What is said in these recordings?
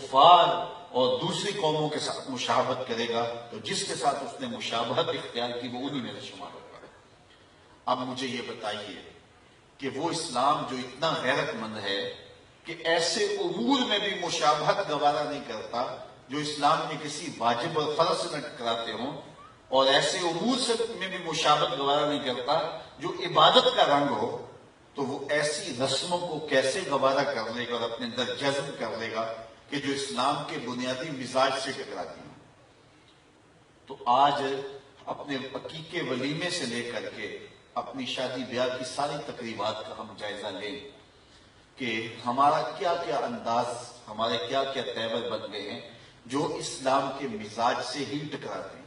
کفار اور دوسری قوموں کے ساتھ مشابہت کرے گا تو جس کے ساتھ اس نے مشابہت اختیار کی وہ انہی میں سے شمار ہوگا۔ اب مجھے یہ بتائیے کہ وہ اسلام جو اتنا غیرت مند ہے کہ ایسے امور میں بھی مشابہت گوارا نہیں کرتا جو اسلام میں کسی واجب اور فرض سے نہ ٹکراتے ہوں، اور ایسے امور سے میں بھی مشابہت گوارا نہیں کرتا جو عبادت کا رنگ ہو، تو وہ ایسی رسموں کو کیسے گوارا کر لے گا اور اپنے اندر جذب کر لے گا کہ جو اسلام کے بنیادی مزاج سے ٹکراتی ہیں۔ تو آج اپنے عقیقے ولیمے سے لے کر کے اپنی شادی بیاہ کی ساری تقریبات کا ہم جائزہ لیں کہ ہمارا کیا کیا انداز، ہمارے کیا کیا تیور بن گئے ہیں جو اسلام کے مزاج سے ہی ٹکراتے ہیں۔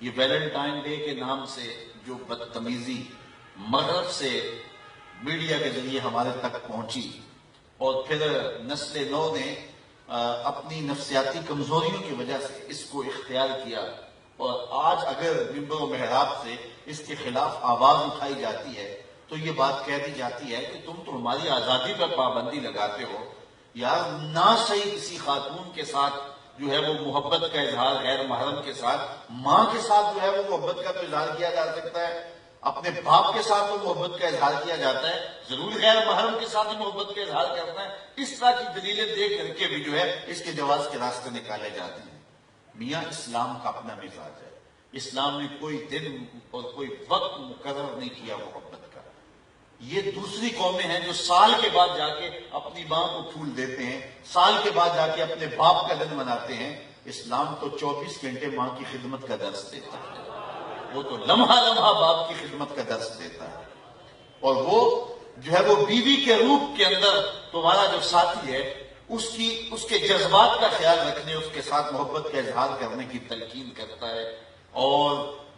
یہ ویلنٹائن ڈے کے نام سے جو بدتمیزی مغرب سے میڈیا کے ذریعے ہمارے تک پہنچی، اور پھر نسل نو نے اپنی نفسیاتی کمزوریوں کی وجہ سے اس کو اختیار کیا، اور آج اگر ممبر و محراب سے اس کے خلاف آواز اٹھائی جاتی ہے تو یہ بات کہہ دی جاتی ہے کہ تم تو ہماری آزادی پر پابندی لگاتے ہو۔ یار نہ صحیح کسی خاتون کے ساتھ جو ہے وہ محبت کا اظہار غیر محرم کے ساتھ، ماں کے ساتھ جو ہے وہ محبت کا تو اظہار کیا جا سکتا ہے، اپنے باپ کے ساتھ تو محبت کا اظہار کیا جاتا ہے، ضرور غیر محرم کے ساتھ ہی محبت کا اظہار کرنا ہے۔ اس طرح کی دلیلیں دے کر کے بھی جو ہے اس کے جواز کے راستے نکالے جاتے ہیں۔ میاں اسلام کا اپنا مزاج ہے، اسلام نے کوئی دن اور کوئی وقت مقرر نہیں کیا محبت کا۔ یہ دوسری قومیں ہیں جو سال کے بعد جا کے اپنی ماں کو پھول دیتے ہیں، سال کے بعد جا کے اپنے باپ کا دن مناتے ہیں۔ اسلام تو 24 گھنٹے ماں کی خدمت کا درس دیتا ہے، وہ تو لمحہ لمحہ باپ کی خدمت کا درس دیتا ہے، اور وہ جو ہے وہ بیوی کے روپ کے اندر تمہارا جو ساتھی ہے اس کے جذبات کا خیال رکھنے، اس کے ساتھ محبت کا اظہار کرنے کی تلقین کرتا ہے، اور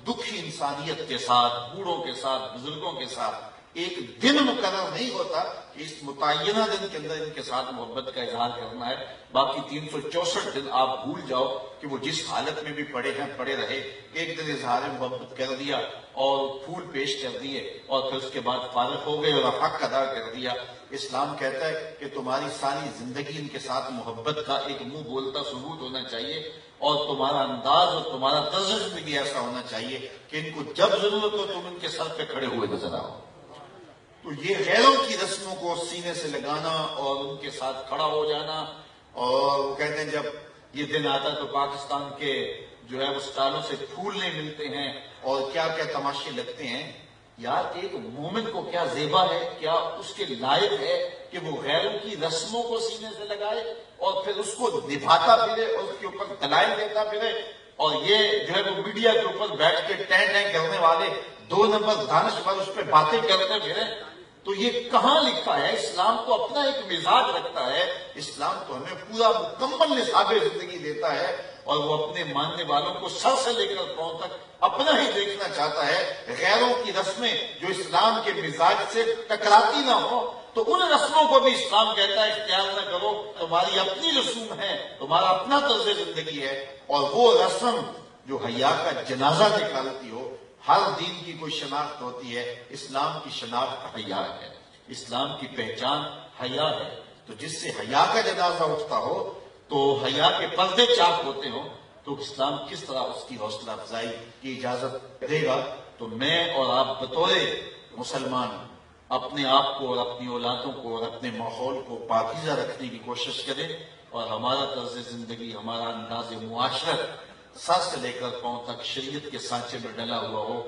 دکھی انسانیت کے ساتھ، بوڑھوں کے ساتھ، بزرگوں کے ساتھ ایک دن مقرر نہیں ہوتا کہ اس متعینہ دن کے اندر ان کے ساتھ محبت کا اظہار کرنا ہے، باقی 364 دن آپ بھول جاؤ کہ وہ جس حالت میں بھی پڑے ہیں پڑے رہے، ایک دن اظہار محبت کر دیا اور پھول پیش کر دیے اور پھر اس کے بعد فارغ ہو گئے اور حق ادا کر دیا۔ اسلام کہتا ہے کہ تمہاری ساری زندگی ان کے ساتھ محبت کا ایک منہ بولتا ثبوت ہونا چاہیے، اور تمہارا انداز اور تمہارا طرز زندگی ایسا ہونا چاہیے کہ ان کو جب ضرورت ہو تم ان کے سر پہ کھڑے ہوئے نظر آؤ۔ تو یہ غیروں کی رسموں کو سینے سے لگانا اور ان کے ساتھ کھڑا ہو جانا، اور وہ کہتے ہیں جب یہ دن آتا تو پاکستان کے جو ہے وہ سٹالوں سے پھول نہیں ملتے ہیں اور کیا کیا تماشے لگتے ہیں۔ یار ایک مومن کو کیا زیبا ہے، کیا اس کے لائق ہے کہ وہ غیروں کی رسموں کو سینے سے لگائے اور پھر اس کو نبھاتا پھرے اور اس کے اوپر دلائل دیتا پھرے، اور یہ جو ہے وہ میڈیا کے اوپر بیٹھ کے ٹین ٹین کرنے والے 2 نمبر دانشور اس پہ باتیں کرتے پھرے۔ تو یہ کہاں لکھا ہے؟ اسلام تو اپنا ایک مزاج رکھتا ہے، اسلام تو ہمیں پورا مکمل نصاب زندگی دیتا ہے، اور وہ اپنے ماننے والوں کو سر سے لے کر پاؤں تک اپنا ہی دیکھنا چاہتا ہے۔ غیروں کی رسمیں جو اسلام کے مزاج سے ٹکراتی نہ ہو تو ان رسموں کو بھی اسلام کہتا ہے اختیار نہ کرو، تمہاری اپنی رسوم ہے، تمہارا اپنا طرز زندگی ہے، اور وہ رسم جو حیا کا جنازہ نکالتی ہو۔ ہر دین کی کوئی شناخت ہوتی ہے، اسلام کی شناخت حیا ہے، اسلام کی پہچان حیا ہے۔ تو جس سے حیا کا جنازہ اٹھتا ہو تو حیا کے پردے چاک ہوتے ہوں تو اسلام کس طرح اس کی حوصلہ افزائی کی اجازت دے گا؟ تو میں اور آپ بطور مسلمان اپنے آپ کو اور اپنی اولادوں کو اور اپنے ماحول کو پاکیزہ رکھنے کی کوشش کریں، اور ہمارا طرز زندگی، ہمارا انداز معاشرت سر سے لے کر پاؤں تک شریعت کے سانچے میں ڈلا ہوا ہو،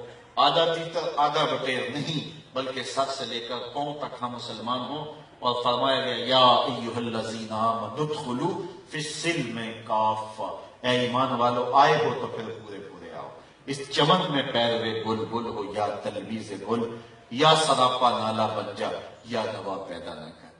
آدھا تیتر آدھا بٹیر نہیں، بلکہ سر سے لے کر پاؤں تک ہم مسلمان ہوں۔ اور فرمایا گیا یا ایھا الذین آمنوا ادخلوا فی السلم کافہ، اے ایمان والو آئے ہو تو پھر پورے پورے آؤ، اس چمن میں پیروے گل گل ہو یا تلویز گل، یا سراپا نالا بن جا یا نوا پیدا نہ کر۔